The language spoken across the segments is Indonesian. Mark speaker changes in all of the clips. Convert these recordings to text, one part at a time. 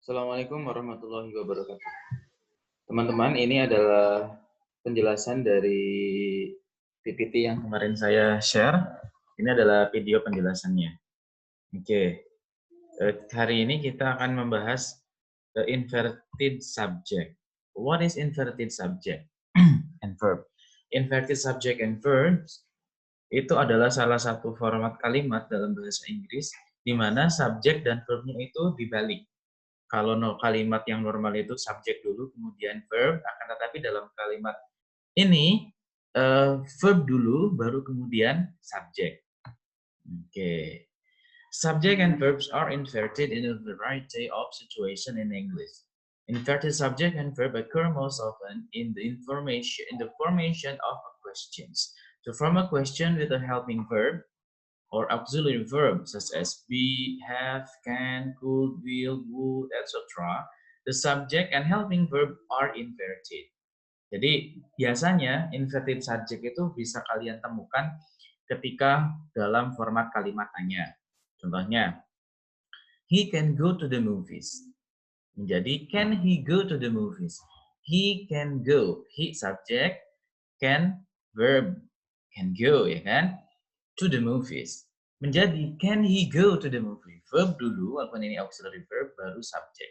Speaker 1: Assalamualaikum warahmatullahi wabarakatuh. Teman-teman, ini adalah penjelasan dari PPT yang kemarin saya share. Ini adalah video penjelasannya. Oke, hari ini kita akan membahas inverted subject. What is inverted subject and verb? Inverted subject and verbs itu adalah salah satu format kalimat dalam bahasa Inggris di mana subjek dan verbnya itu dibalik. Kalau kalimat yang normal itu subjek dulu, kemudian verb, akan tetapi dalam kalimat ini verb dulu, baru kemudian subjek. Oke. Subject and verbs are inverted in a variety of situations in English. Inverted subject and verb occur most often in the formation of questions. To form a question with a helping verb, or auxiliary verbs such as be, have, can, could, will, would, etc. The subject and helping verb are inverted. Jadi biasanya inverted subject itu bisa kalian temukan ketika dalam format kalimat tanya. Contohnya, he can go to the movies. Menjadi can he go to the movies? He can go. He subject, can verb, can go, ya kan? To the movies. Menjadi can he go to the movie? Verb dulu, walaupun ini auxiliary verb, baru subject.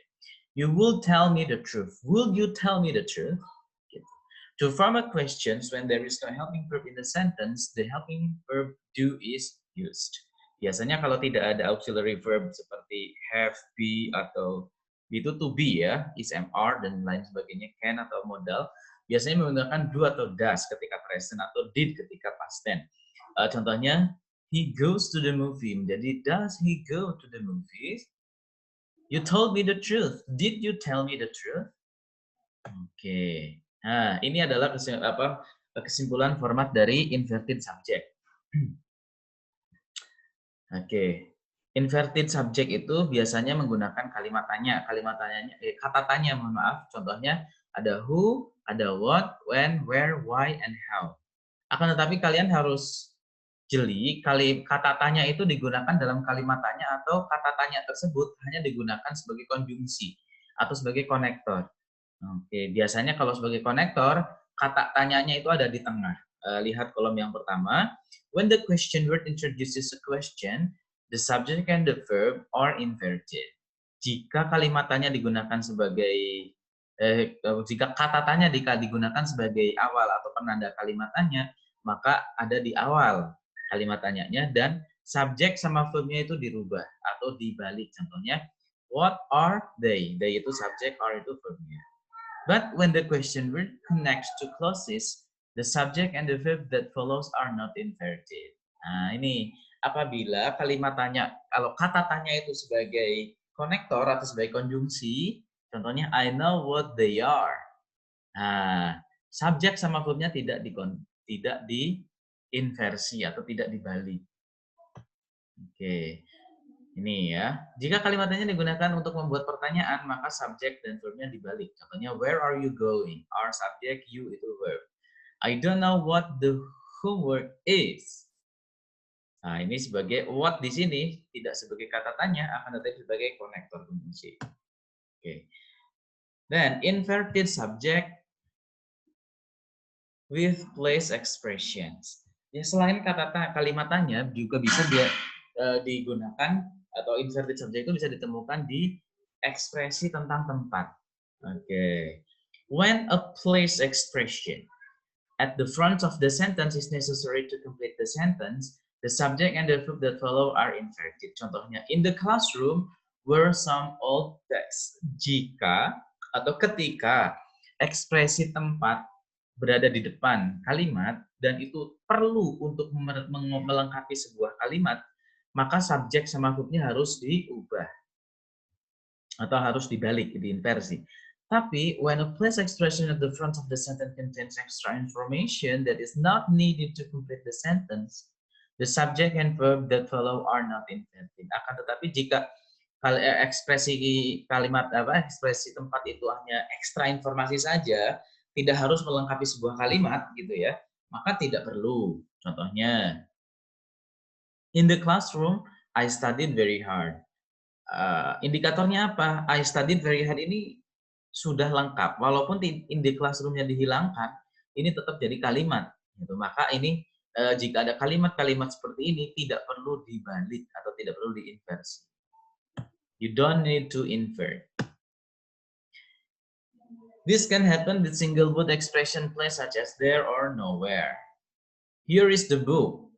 Speaker 1: You will tell me the truth. Will you tell me the truth? Gitu. To form a question when there is no helping verb in the sentence, the helping verb do is used. Biasanya kalau tidak ada auxiliary verb seperti have, be, atau itu to be ya, is, are, dan lain sebagainya, can atau modal, biasanya menggunakan do atau does ketika present atau did ketika past tense. Contohnya, he goes to the movie. Jadi, does he go to the movies? You told me the truth. Did you tell me the truth? Oke. Nah, ini adalah kesimpulan format dari inverted subject. Oke. Inverted subject itu biasanya menggunakan kalimat tanya. Kata tanya, mohon maaf. Contohnya, ada who, ada what, when, where, why, and how. Akan tetapi kalian harus jeli, kata tanya itu digunakan dalam kalimat tanya atau kata tanya tersebut hanya digunakan sebagai konjungsi atau sebagai konektor. Oke, biasanya kalau sebagai konektor, kata tanyanya itu ada di tengah. Lihat kolom yang pertama. When the question word introduces a question, the subject and the verb are inverted. Jika kalimat tanya digunakan sebagai jika kata tanya digunakan sebagai awal atau penanda kalimat tanya, maka ada di awal kalimat tanyanya dan subjek sama verbnya itu dirubah atau dibalik. Contohnya, what are they? They itu subjek, are itu verbnya. But when the question word connects to clauses, the subject and the verb that follows are not inverted. Nah, ini apabila kalimat tanya, kalau kata tanya itu sebagai konektor atau sebagai konjungsi, contohnya I know what they are. Nah, subjek sama verbnya tidak diinversi atau tidak dibalik. Oke. Ini ya. Jika kalimatnya digunakan untuk membuat pertanyaan, maka subjek dan verbnya dibalik. Contohnya, where are you going? Are subject, you itu verb. I don't know what the homework is. Nah, ini sebagai what di sini tidak sebagai kata tanya, akan tetapi sebagai konektor konjungsi. Oke. Then inverted subject with place expressions. Ya, selain kalimat tanya juga bisa digunakan atau inverted subject itu bisa ditemukan di ekspresi tentang tempat. Oke. When a place expression at the front of the sentence is necessary to complete the sentence, the subject and the verb that follow are inverted. Contohnya, in the classroom were some old desks. Jika atau ketika ekspresi tempat berada di depan kalimat dan itu perlu untuk melengkapi sebuah kalimat, maka subjek sama verbnya harus diubah atau harus dibalik, diinversi. Tapi when a place expression at the front of the sentence contains extra information that is not needed to complete the sentence, the subject and verb that follow are not inverted. Akan tetapi jika ekspresi ekspresi tempat itu hanya ekstra informasi saja, tidak harus melengkapi sebuah kalimat gitu ya, maka tidak perlu. Contohnya, in the classroom, I studied very hard. Indikatornya apa? I studied very hard ini sudah lengkap. Walaupun in the classroom-nya dihilangkan, ini tetap jadi kalimat. Gitu. Maka ini jika ada kalimat-kalimat seperti ini tidak perlu dibalik atau tidak perlu diinversi. You don't need to invert. This can happen with single word expression place such as there or nowhere. Here is the book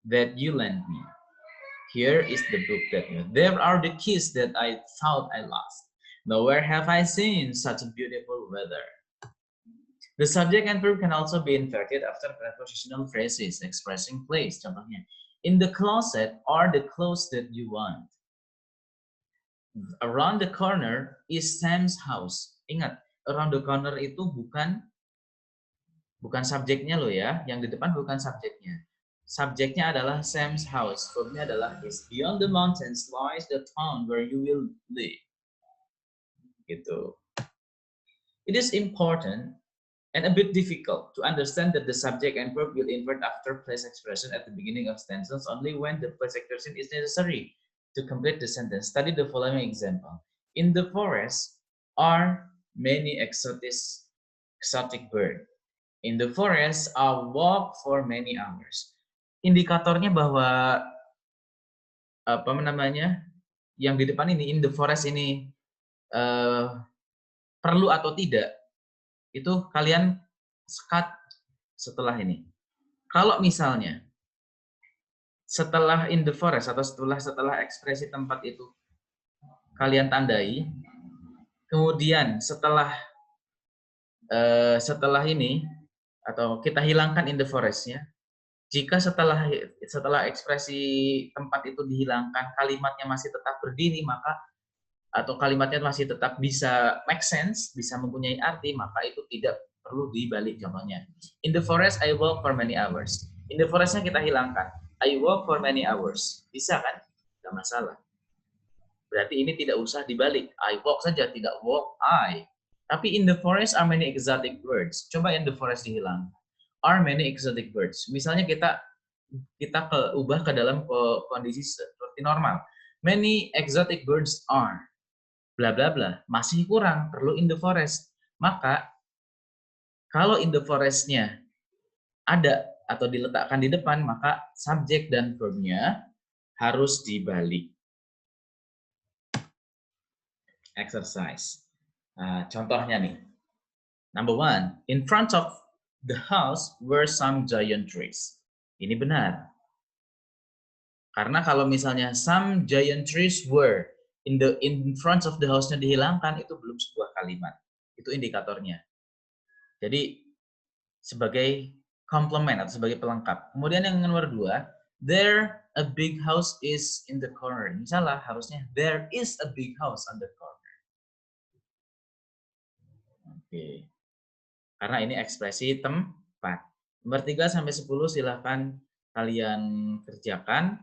Speaker 1: that you lent me. Here is the book that you. There are the keys that I thought I lost. Nowhere have I seen such a beautiful weather. The subject and verb can also be inverted after prepositional phrases expressing place. Contohnya, in the closet are the clothes that you want. Around the corner is Sam's house. Ingat, around the corner itu bukan subjeknya loh ya. Yang di depan bukan subjeknya. Subjeknya adalah Sam's house. Verbnya adalah is. Beyond the mountains lies the town where you will live. Gitu. It is important and a bit difficult to understand that the subject and verb will invert after place expression at the beginning of sentences only when the place expression is necessary to complete the sentence. Study the following example. In the forest are many exotic birds. In the forest, I walk for many hours. Indikatornya bahwa apa namanya yang di depan ini in the forest ini perlu atau tidak itu kalian sekat setelah ini. Kalau misalnya setelah in the forest atau setelah ekspresi tempat itu kalian tandai, kemudian setelah ini atau kita hilangkan in the forest-nya, jika setelah ekspresi tempat itu dihilangkan, kalimatnya masih tetap berdiri, maka atau kalimatnya masih tetap bisa make sense, bisa mempunyai arti, maka itu tidak perlu dibalik. Contohnya, in the forest I walk for many hours. In the forest-nya kita hilangkan. I walk for many hours. Bisa kan? Tidak masalah. Berarti ini tidak usah dibalik. I walk saja, tidak walk I. Tapi in the forest are many exotic birds. Coba in the forest dihilang. Are many exotic birds. Misalnya kita ubah ke dalam kondisi seperti normal. Many exotic birds are. Bla bla bla. Masih kurang, perlu in the forest. Maka kalau in the forest-nya ada atau diletakkan di depan, maka subjek dan verb-nya harus dibalik. Exercise. Nah, contohnya nih. Number 1, in front of the house were some giant trees. Ini benar. Karena kalau misalnya some giant trees were in front of the house-nya dihilangkan, itu belum sebuah kalimat. Itu indikatornya. Jadi sebagai complement atau sebagai pelengkap. Kemudian yang nomor 2, there a big house is in the corner. Misalnya harusnya there is a big house on the corner. Oke. Karena ini ekspresi tempat. Nomor 3 sampai 10 silahkan kalian kerjakan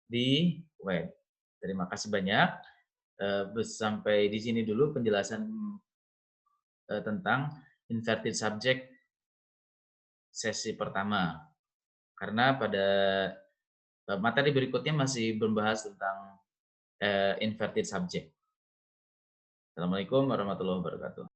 Speaker 1: di web. Terima kasih banyak. Sampai di sini dulu penjelasan tentang inverted subject sesi pertama. Karena pada materi berikutnya masih membahas tentang inverted subject. Assalamualaikum warahmatullahi wabarakatuh.